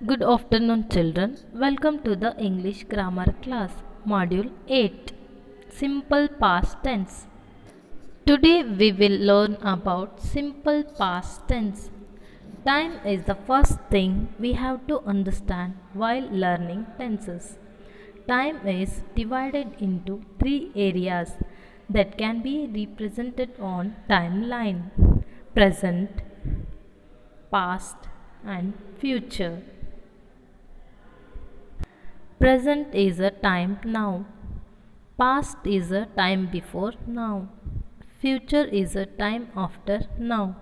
Good afternoon, children. Welcome to the English Grammar class, Module 8 Simple Past Tense. Today we will learn about simple past tense. Time is the first thing we have to understand while learning tenses. Time is divided into three areas that can be represented on timeline: present, past, and future. Present is a time now. Past is a time before now. Future is a time after now.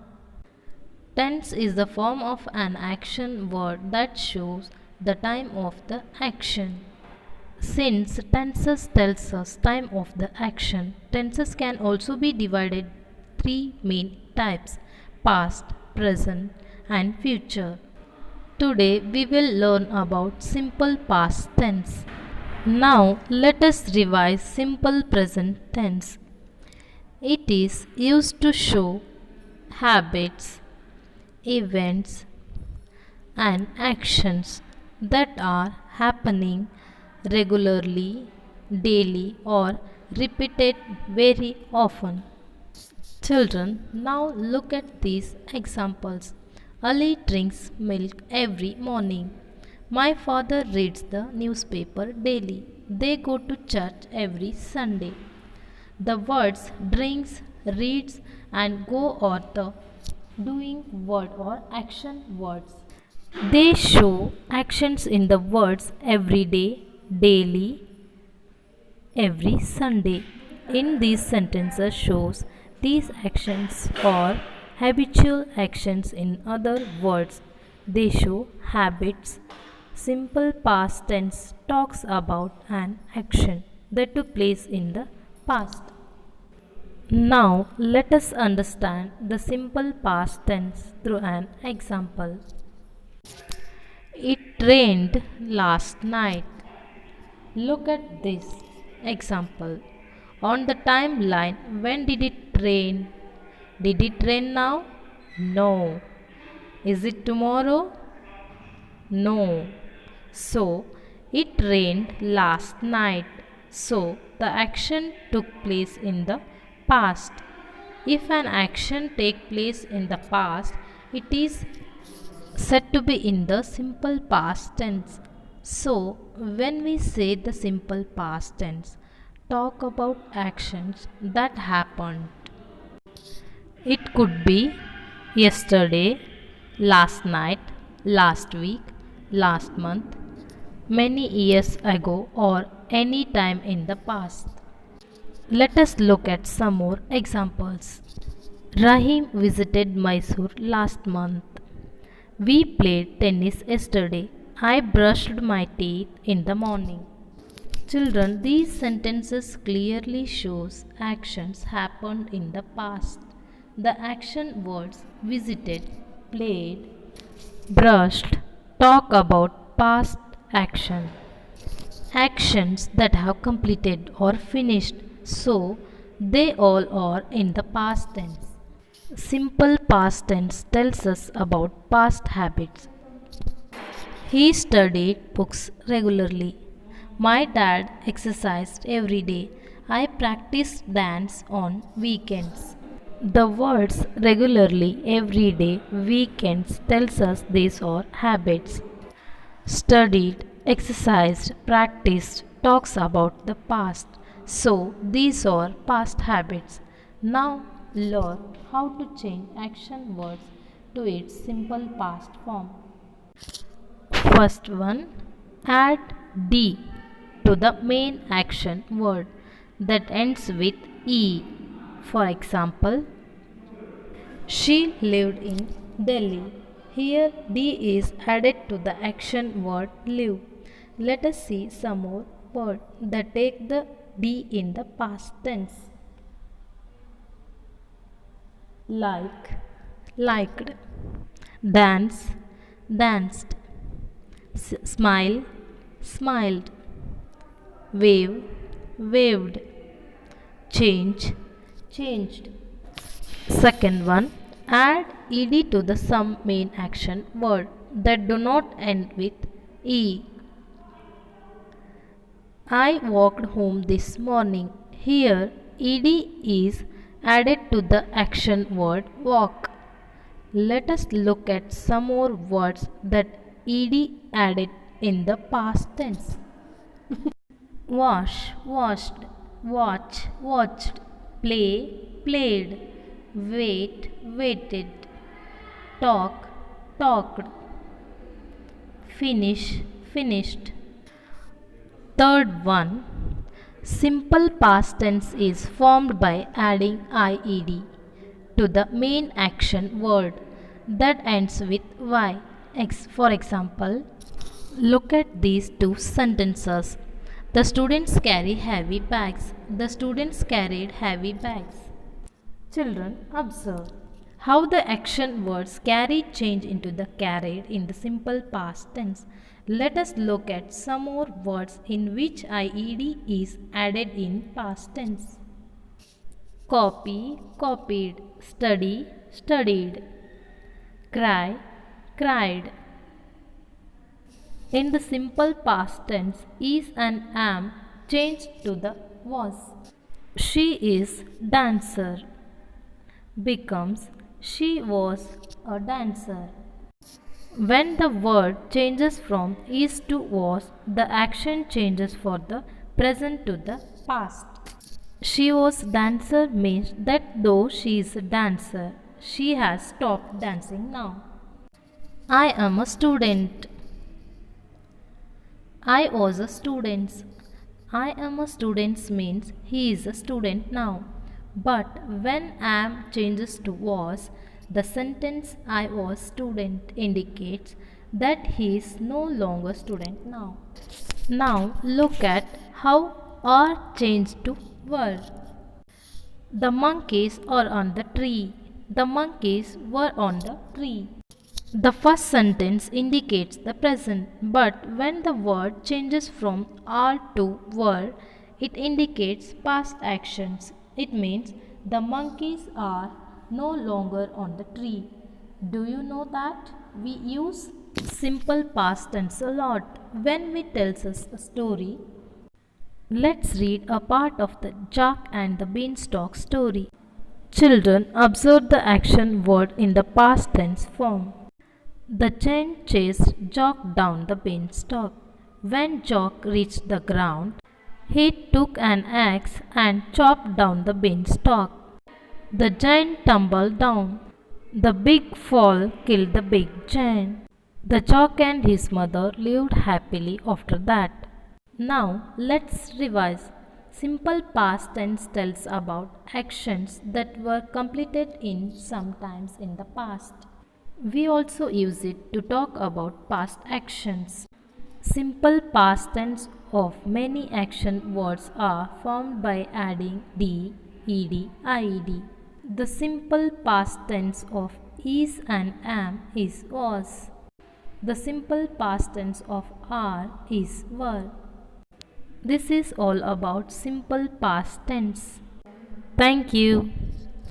Tense is the form of an action word that shows the time of the action. Since tenses tells us time of the action, tenses can also be divided three main types: past, present, and future. Today we will learn about simple past tense. Now let us revise simple present tense. It is used to show habits, events, and actions that are happening regularly, daily, or repeated very often. Children, now look at these examples. Ali drinks milk every morning. My father reads the newspaper daily. They go to church every Sunday. The words drinks, reads, and go are the doing word or action words. They show actions in the words every day, daily, every Sunday. In these sentences shows these actions are habitual actions. In other words, they show habits. Simple past tense talks about an action that took place in the past. Now let us understand the simple past tense through an example. It rained last night. Look at this example. On the timeline, when did it rain? Did it rain now? No. Is it tomorrow? No. So, it rained last night. So, the action took place in the past. If an action take place in the past, it is said to be in the simple past tense. So, when we say the simple past tense, talk about actions that happened. It could be yesterday, last night, last week, last month, many years ago, or any time in the past. Let us look at some more examples. Rahim visited Mysore last month. We played tennis yesterday. I brushed my teeth in the morning. Children, these sentences clearly shows actions happened in the past. The action words visited, played, brushed talk about past action. Actions that have completed or finished, so they all are in the past tense. Simple past tense tells us about past habits. He studied books regularly. My dad exercised every day. I practiced dance on weekends. The words regularly, every day, weekends tells us these are habits. Studied, exercised, practiced talks about the past. So these are past habits. Now learn how to change action words to its simple past form. First one, add D to the main action word that ends with E. For example, she lived in Delhi. Here D is added to the action word live. Let us see some more words that take the D in the past tense. Like, liked. Dance, danced. Smile, smiled. Wave, waved. Change, changed. Second one, add ed to the some main action word that do not end with E. I walked home this morning. Here, ed is added to the action word walk. Let us look at some more words that ed added in the past tense. Wash, washed, watch, watched, play, played, wait, waited, talk, talked, finish, finished. Third one, simple past tense is formed by adding IED to the main action word that ends with Y. For example, look at these two sentences. The students carry heavy bags. The students carried heavy bags. Children, observe how the action words carried change into the carried in the simple past tense. Let us look at some more words in which IED is added in past tense. Copy, copied, study, studied, cry, cried. In the simple past tense, is and am changed to the was. She is dancer becomes she was a dancer. When the word changes from is to was, the action changes for the present to the past. She was dancer means that though she is a dancer, she has stopped dancing now. I am a student. I was a student. I am a student means he is a student now. But when am changes to was, the sentence I was student indicates that he is no longer student now. Now look at how are changed to were. The monkeys are on the tree. The monkeys were on the tree. The first sentence indicates the present, but when the word changes from are to were, it indicates past actions. It means the monkeys are no longer on the tree. Do you know that? We use simple past tense a lot when we tell us a story. Let's read a part of the Jack and the Beanstalk story. Children, observe the action word in the past tense form. The giant chased Jock down the beanstalk. When Jock reached the ground, he took an axe and chopped down the beanstalk. The giant tumbled down. The big fall killed the big giant. The Jock and his mother lived happily after that. Now let's revise. Simple past tense tells about actions that were completed in some times in the past. We also use it to talk about past actions. Simple past tense of many action words are formed by adding d, ed, ied. The simple past tense of is and am is was. The simple past tense of are is were. This is all about simple past tense. Thank you.